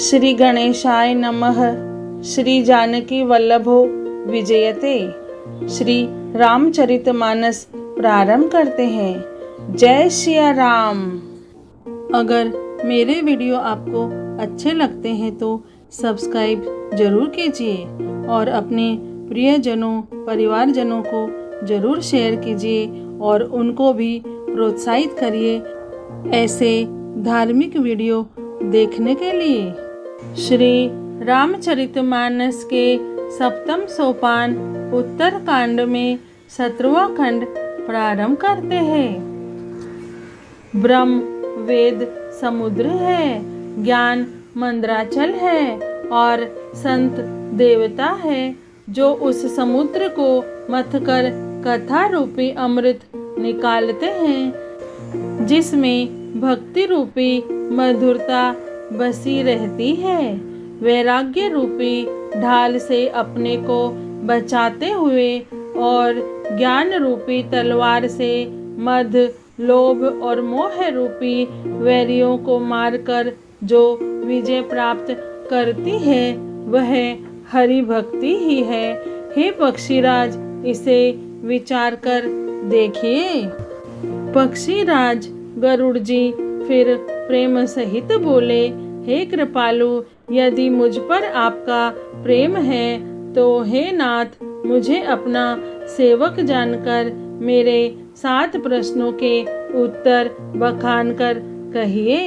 श्री गणेशाय नमः। श्री जानकी वल्लभो विजयते। श्री रामचरितमानस प्रारंभ करते हैं। जय सिया राम। अगर मेरे वीडियो आपको अच्छे लगते हैं तो सब्सक्राइब जरूर कीजिए और अपने प्रियजनों परिवारजनों को जरूर शेयर कीजिए और उनको भी प्रोत्साहित करिए ऐसे धार्मिक वीडियो देखने के लिए। श्री रामचरितमानस के सप्तम सोपान उत्तर कांड में 17वां खंड प्रारंभ करते हैं। ब्रह्म वेद समुद्र है, ज्ञान मंदराचल है और संत देवता है जो उस समुद्र को मथकर कथा रूपी अमृत निकालते हैं, जिसमें भक्ति रूपी मधुरता बसी रहती है। वैराग्य रूपी ढाल से अपने को बचाते हुए और ज्ञान रूपी तलवार से मद लोभ और मोह रूपी वैरियों को मारकर जो विजय प्राप्त करती है वह हरि भक्ति ही है। हे पक्षीराज, इसे विचार कर देखिए। पक्षीराज गरुड़ जी फिर प्रेम सहित बोले, हे कृपालु, यदि मुझ पर आपका प्रेम है तो हे नाथ, मुझे अपना सेवक जानकर मेरे 7 प्रश्नों के उत्तर बखान कर कहिए।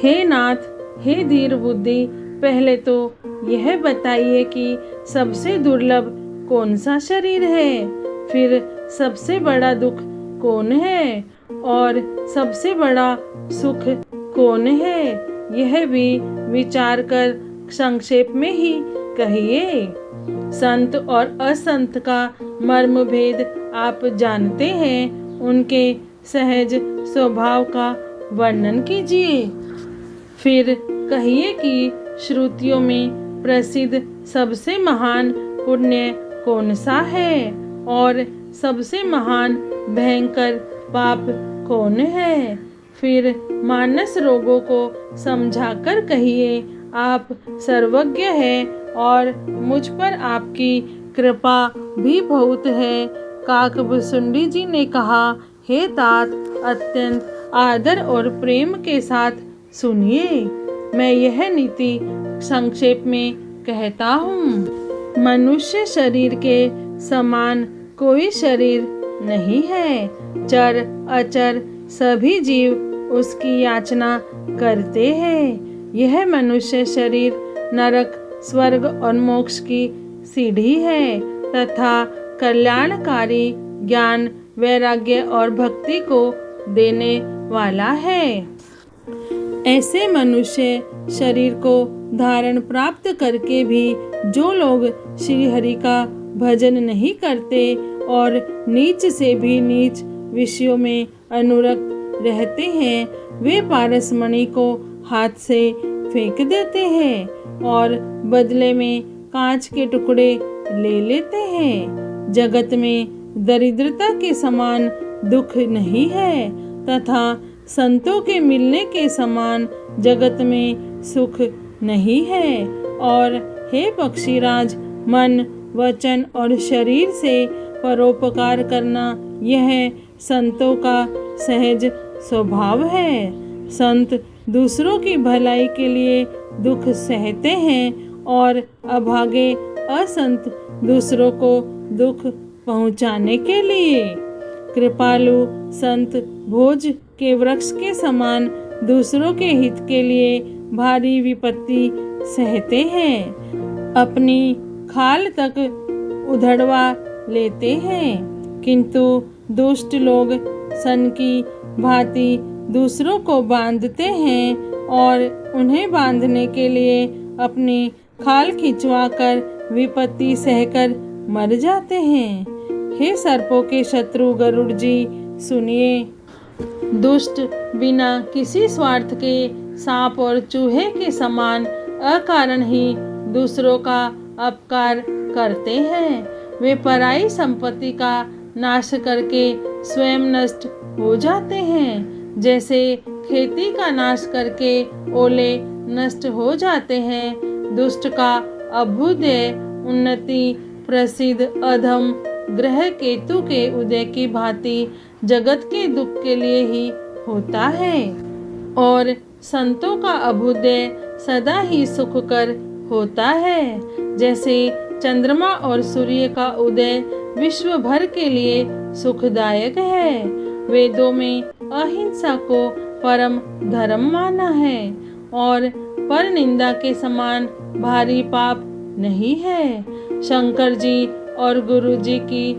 हे नाथ, हे धीर बुद्धि, पहले तो यह बताइए कि सबसे दुर्लभ कौन सा शरीर है, फिर सबसे बड़ा दुख कौन है और सबसे बड़ा सुख कौन है, यह भी विचार कर संक्षेप में ही कहिए। संत और असंत का मर्म भेद आप जानते हैं, उनके सहज स्वभाव का वर्णन कीजिए। फिर कहिए कि श्रुतियों में प्रसिद्ध सबसे महान पुण्य कौन सा है और सबसे महान भयंकर पाप कौन है। फिर मानस रोगों को समझाकर कहिए, आप सर्वज्ञ हैं और मुझ पर आपकी कृपा भी बहुत है। काकभुसुंडी जी ने कहा, हे तात, अत्यंत आदर और प्रेम के साथ सुनिए। मैं यह नीति संक्षेप में कहता हूँ। मनुष्य शरीर के समान कोई शरीर नहीं है। चर अचर सभी जीव उसकी याचना करते हैं। यह मनुष्य शरीर नरक, स्वर्ग और मोक्ष की सीढ़ी है तथा कल्याणकारी ज्ञान, वैराग्य और भक्ति को देने वाला है। ऐसे मनुष्य शरीर को धारण प्राप्त करके भी जो लोग श्री हरि का भजन नहीं करते और नीच से भी नीच विषयों में अनुरक्त रहते हैं, वे पारसमणि को हाथ से फेंक देते हैं और बदले में कांच के टुकड़े ले लेते हैं। जगत में दरिद्रता के समान दुख नहीं है तथा संतों के मिलने के समान जगत में सुख नहीं है। और हे पक्षीराज, मन, वचन और शरीर से परोपकार करना यह संतों का सहज स्वभाव है। संत दूसरों की भलाई के लिए दुख सहते हैं और अभागे असंत दूसरों को दुख पहुंचाने के लिए। कृपालु संत भोज के वृक्ष के समान दूसरों के हित के लिए भारी विपत्ति सहते हैं, अपनी खाल तक उधड़वा लेते हैं, किंतु दुष्ट लोग सन की भांति दूसरों को बांधते हैं और उन्हें बांधने के लिए अपनी खाल खिंचवाकर विपत्ति सहकर मर जाते हैं। हे सर्पों के शत्रु गरुड़ जी, सुनिए। दुष्ट बिना किसी स्वार्थ के सांप और चूहे के समान अकारण ही दूसरों का अपकार करते हैं। वे पराई संपत्ति का नाश करके स्वयं नष्ट हो जाते हैं, जैसे खेती का नाश करके ओले नष्ट हो जाते हैं। दुष्ट का अभ्युदय उन्नति प्रसिद्ध अधम ग्रह केतु के उदय की भांति जगत के दुख के लिए ही होता है और संतों का अभ्युदय सदा ही सुखकर होता है। जैसे चंद्रमा और सूर्य का उदय विश्व भर के लिए सुखदायक है। वेदों में अहिंसा को परम धर्म माना है और पर निंदा के समान भारी पाप नहीं है। शंकर जी और गुरु जी की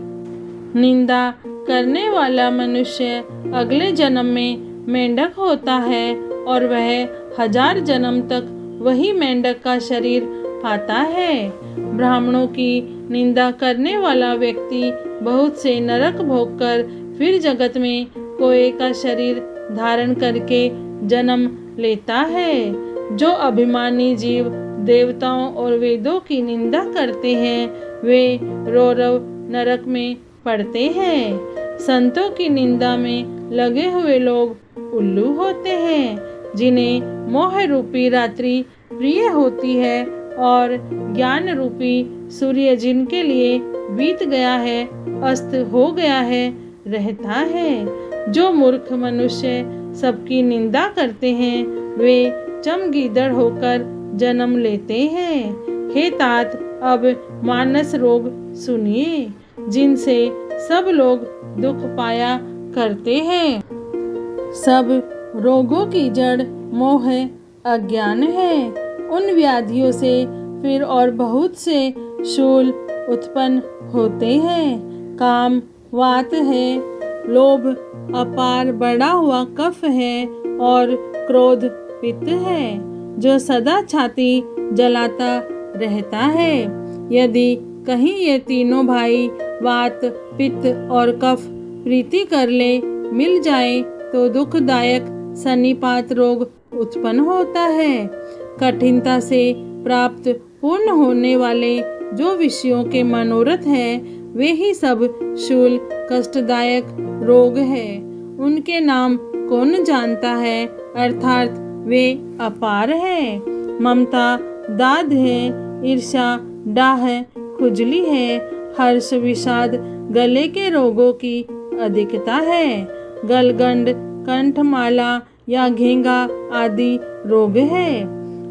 निंदा करने वाला मनुष्य अगले जन्म में मेंढक होता है और वह 1000 जन्म तक वही मेंढक का शरीर पाता है। ब्राह्मणों की निंदा करने वाला व्यक्ति बहुत से नरक भोगकर फिर जगत में कोए का शरीर धारण करके जन्म लेता है। जो अभिमानी जीव देवताओं और वेदों की निंदा करते हैं वे रौरव नरक में पड़ते हैं। संतों की निंदा में लगे हुए लोग उल्लू होते हैं जिन्हें मोह रूपी रात्रि प्रिय होती है और ज्ञान रूपी सूर्य जिनके लिए बीत गया है अस्त हो गया है रहता है। जो मूर्ख मनुष्य सबकी निंदा करते हैं वे चमगीदड़ होकर जन्म लेते हैं। हे तात अब मानस रोग सुनिए जिनसे सब लोग दुख पाया करते हैं। सब रोगों की जड़ मोह अज्ञान है। उन व्याधियों से फिर और बहुत से शूल उत्पन्न होते हैं। काम वात है, लोभ अपार बढ़ा हुआ कफ है और क्रोध पित्त है जो सदा छाती जलाता रहता है। यदि कहीं ये तीनों भाई वात पित्त और कफ प्रीति कर ले मिल जाए तो दुखदायक सन्निपात रोग उत्पन्न होता है। कठिनता से प्राप्त पूर्ण होने वाले जो विषयों के मनोरथ है वे ही सब शूल कष्टदायक रोग है। उनके नाम कौन जानता है अर्थात वे अपार है। ममता दाद है, ईर्ष्या डाह खुजली है, हर्ष विषाद गले के रोगों की अधिकता है। गलगंड कंठमाला या घेंगा आदि रोग है।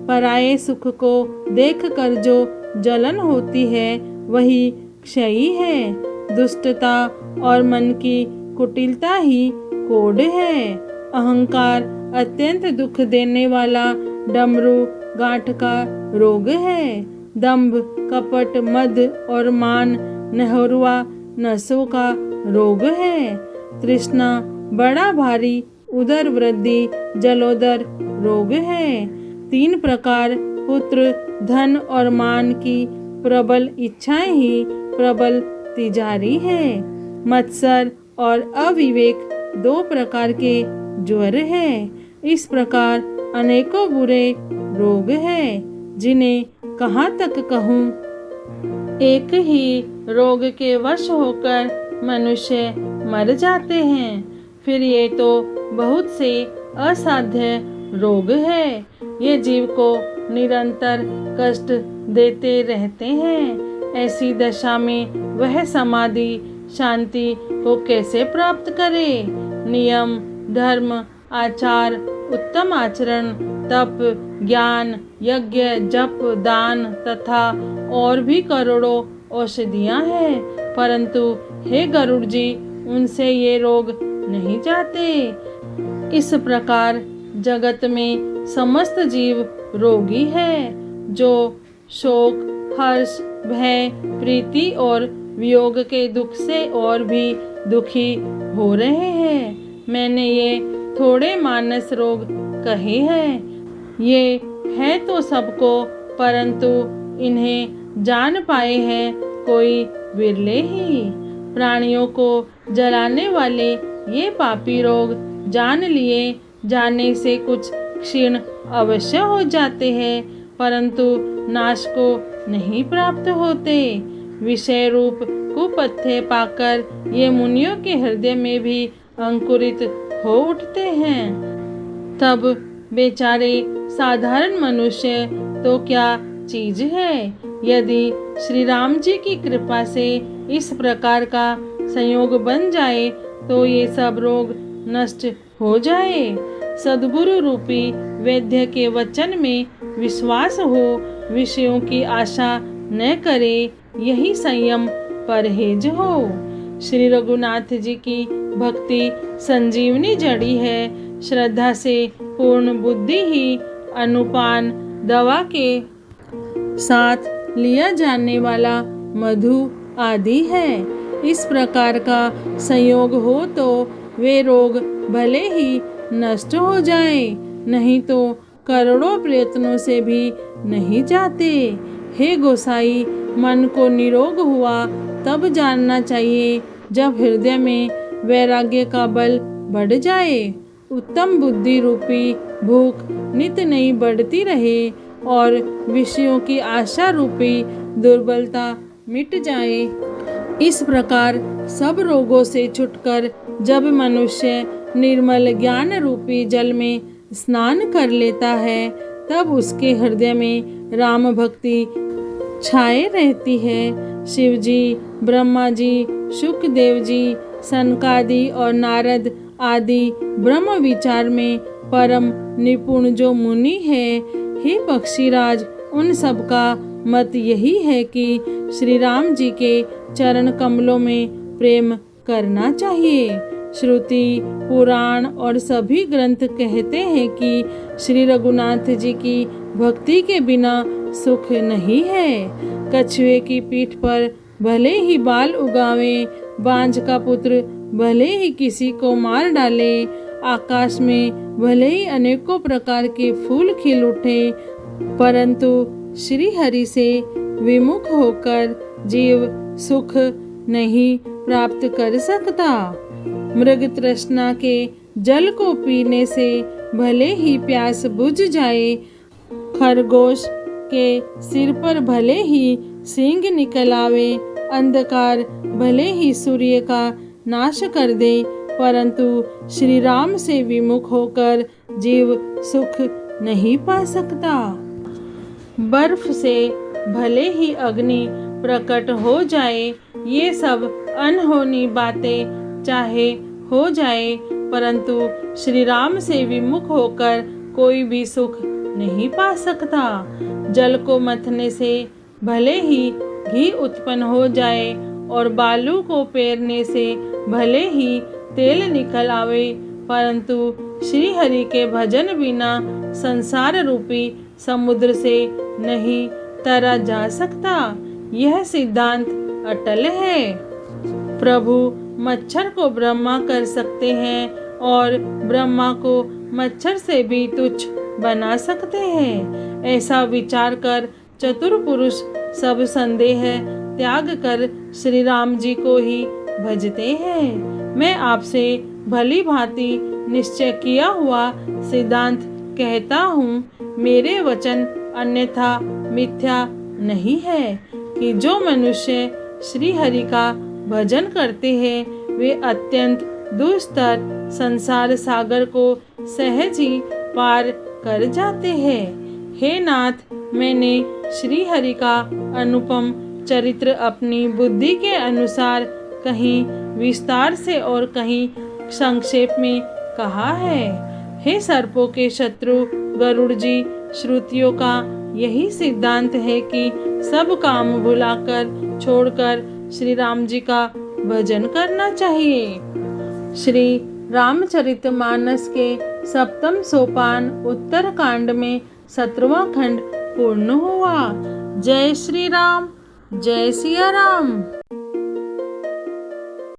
पराये सुख को देखकर जो जलन होती है वही क्षयी है। दुष्टता और मन की कुटिलता ही कोढ़ है। अहंकार अत्यंत दुख देने वाला डमरू गांठ का रोग है। दंभ कपट मद और मान नहरुआ नसों का रोग है। तृष्णा बड़ा भारी उदर वृद्धि जलोदर रोग है। 3 प्रकार पुत्र धन और मान की प्रबल इच्छाएं ही प्रबल तिजारी है। मत्सर और अविवेक 2 प्रकार के ज्वर है। इस प्रकार अनेकों बुरे रोग हैं जिन्हें कहाँ तक कहूँ। एक ही रोग के वश होकर मनुष्य मर जाते हैं। फिर ये तो बहुत से असाध्य रोग है। ये जीव को निरंतर कष्ट देते रहते हैं। ऐसी दशा में वह समाधि शांति को कैसे प्राप्त करे। नियम धर्म आचार उत्तम आचरण तप ज्ञान यज्ञ जप दान तथा और भी करोड़ों औषधियाँ हैं, परंतु हे गरुड़ जी उनसे ये रोग नहीं जाते। इस प्रकार जगत में समस्त जीव रोगी है जो शोक हर्ष भय प्रीति और वियोग के दुख से और भी दुखी हो रहे हैं। मैंने ये थोड़े मानस रोग कहे हैं। ये है तो सबको, परंतु इन्हें जान पाए हैं कोई विरले ही। प्राणियों को जलाने वाले ये पापी रोग जान लिए जाने से कुछ क्षीण अवश्य हो जाते हैं, परंतु नाश को नहीं प्राप्त होते। विषय रूप कुपथ्य पाकर ये मुनियों के हृदय में भी अंकुरित हो उठते हैं। तब बेचारे साधारण मनुष्य तो क्या चीज है। यदि श्री राम जी की कृपा से इस प्रकार का संयोग बन जाए तो ये सब रोग नष्ट हो जाए। सद्गुरु रूपी वैद्य के वचन में विश्वास हो, विषयों की आशा न करे, यही संयम परहेज हो। श्री रघुनाथ जी की भक्ति संजीवनी जड़ी है। श्रद्धा से पूर्ण बुद्धि ही अनुपान दवा के साथ लिया जाने वाला मधु आदि है। इस प्रकार का संयोग हो तो वे रोग भले ही नष्ट हो जाए, नहीं तो करोड़ों प्रयत्नों से भी नहीं जाते। हे गोसाई, मन को निरोग हुआ तब जानना चाहिए जब हृदय में वैराग्य का बल बढ़ जाए, उत्तम बुद्धि रूपी भूख नित नई बढ़ती रहे और विषयों की आशा रूपी दुर्बलता मिट जाए। इस प्रकार सब रोगों से छुटकर जब मनुष्य निर्मल ज्ञान रूपी जल में स्नान कर लेता है, तब उसके हृदय में राम भक्ति छाए रहती है। शिव जी, ब्रह्मा जी, शुकदेव जी, सनकादि और नारद आदि ब्रह्म विचार में परम निपुण जो मुनि है, हे पक्षीराज, उन सब का मत यही है कि श्री राम जी के चरण कमलों में प्रेम करना चाहिए। श्रुति, पुराण और सभी ग्रंथ कहते हैं कि श्री रघुनाथ जी की भक्ति के बिना सुख नहीं है। कछुए की पीठ पर भले ही बाल उगावे, बांझ का पुत्र भले ही किसी को मार डाले, आकाश में भले ही अनेकों प्रकार के फूल खिल उठे, परंतु श्री हरि से विमुख होकर जीव सुख नहीं प्राप्त कर सकता। मृग तृष्णा के जल को पीने से भले ही प्यास बुझ जाए, खरगोश के सिर पर भले ही सींग निकल आवे, अंधकार भले ही सूर्य का नाश कर दे, परंतु श्री राम से विमुख होकर जीव सुख नहीं पा सकता। बर्फ से भले ही अग्नि प्रकट हो जाए, ये सब अनहोनी बातें चाहे हो जाए, परंतु श्री राम से विमुख होकर कोई भी सुख नहीं पा सकता। जल को मथने से भले ही घी उत्पन्न हो जाए और बालू को पेरने से भले ही तेल निकल आवे, परंतु श्री हरि के भजन बिना संसार रूपी समुद्र से नहीं तरा जा सकता। यह सिद्धांत अटल है। प्रभु मच्छर को ब्रह्मा कर सकते हैं और ब्रह्मा को मच्छर से भी तुच्छ बना सकते हैं। ऐसा विचार कर चतुर पुरुष सब संदेह त्याग कर श्री राम जी को ही भजते हैं। मैं आपसे भली भांति निश्चय किया हुआ सिद्धांत कहता हूँ, मेरे वचन अन्यथा मिथ्या नहीं है कि जो मनुष्य श्री हरि का भजन करते हैं वे अत्यंत दुस्तर संसार सागर को सहज ही पार कर जाते हैं। हे नाथ, मैंने श्री हरि का अनुपम चरित्र अपनी बुद्धि के अनुसार कहीं विस्तार से और कहीं संक्षेप में कहा है। हे सर्पों के शत्रु गरुड़ जी, श्रुतियों का यही सिद्धांत है कि सब काम भुलाकर छोड़कर श्री राम जी का भजन करना चाहिए। श्री रामचरितमानस के सप्तम सोपान उत्तर कांड में 17वां खंड पूर्ण हुआ। जय श्री राम, जय सिया राम।